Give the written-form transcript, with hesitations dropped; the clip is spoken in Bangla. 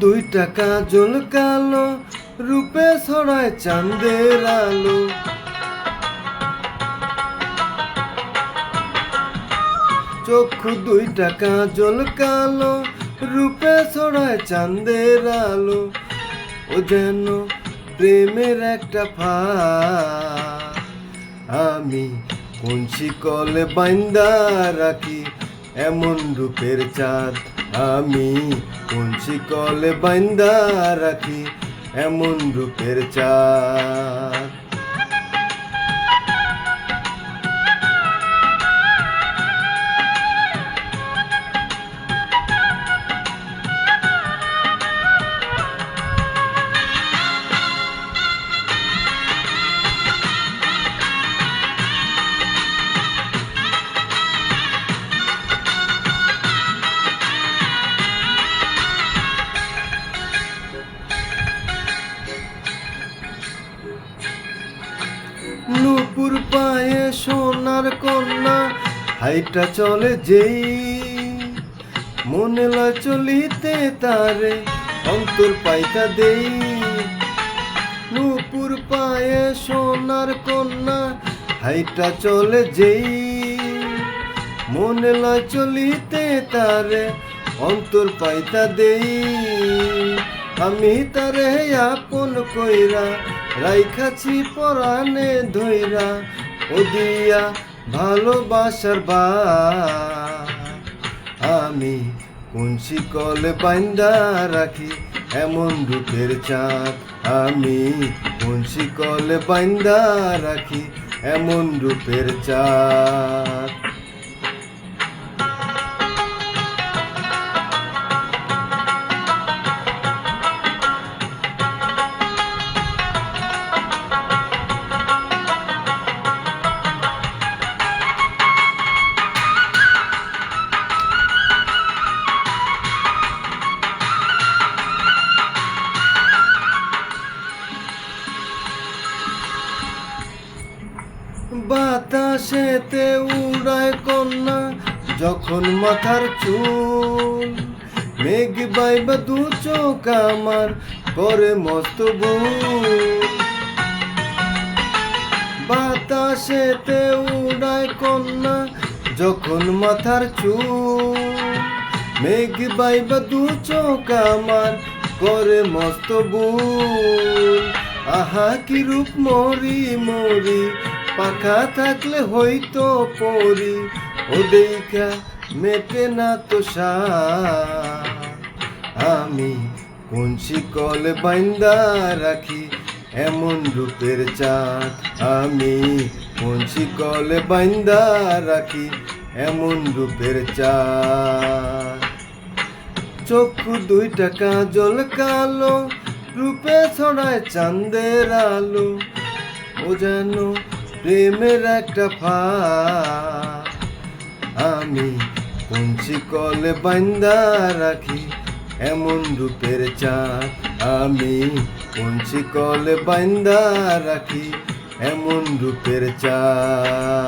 দুইটা কাজল কালো, রূপে ছড়ায় চাঁদের আলো। চক্ষু দুইটা কাজল কালো, রূপে ছড়ায় চাঁদের আলো। ও যেন প্রেমের একটা ফাঁদ, আমি কোন শিকলে বাইন্দা রাখি এমন রূপের চাঁদ। আমি কোন শিকলে বাইন্দা রাখি এমন রূপের চাঁদ। নূপুর পায়ে সোনার কন্যা, হাইটা চলে যেই মনে লয় চলিতে তারে অন্তর পাইতা দেই। নূপুর পায়ে সোনার কন্যা, হাইটা চলে যেই মনে লয় চলিতে তারে অন্তর পাইতা দেই। আমি তারে আপন কইরা রাইখাছি পরাণে ধইরা, ও দিয়া ভালোবাসার বাঁধ। আমি কোন শিকলে বাইন্দা রাখি এমন রূপের চাঁদ। আমি কোন শিকলে বাইন্দা রাখি এমন রূপের চাঁদ। বাতাসেতে উড়ায় কন্যা যখন মাথার চুল, মেঘ বাইবা দু চোখ আমার করে মস্ত ভুল। বাতাসেতে উড়ায় কন্যা যখন মাথার চুল, মেঘ বাইবা দু চোখ আমার করে মস্ত ভুল। আহা কি রূপ মরি মরি, পাখা থাকলে হইতো পরি, ও দেখা মেটে না তো সাধ। আমি কোন শিকলে বাইন্দা রাখি এমন রূপের চাঁদ। আমি কোন শিকলে বাইন্দা রাখি এমন রূপের চাঁদ। চক্ষু দুইটা কাজল কালো, রূপে ছড়ায় চাঁদের আলো। ও যেন প্রেমের একটা ফাঁদ, আমি কোন শিকলে বাইন্দা রাখি এমন রূপের চাঁদ। আমি কোন শিকলে বাইন্দা রাখি এমন রূপের চাঁদ।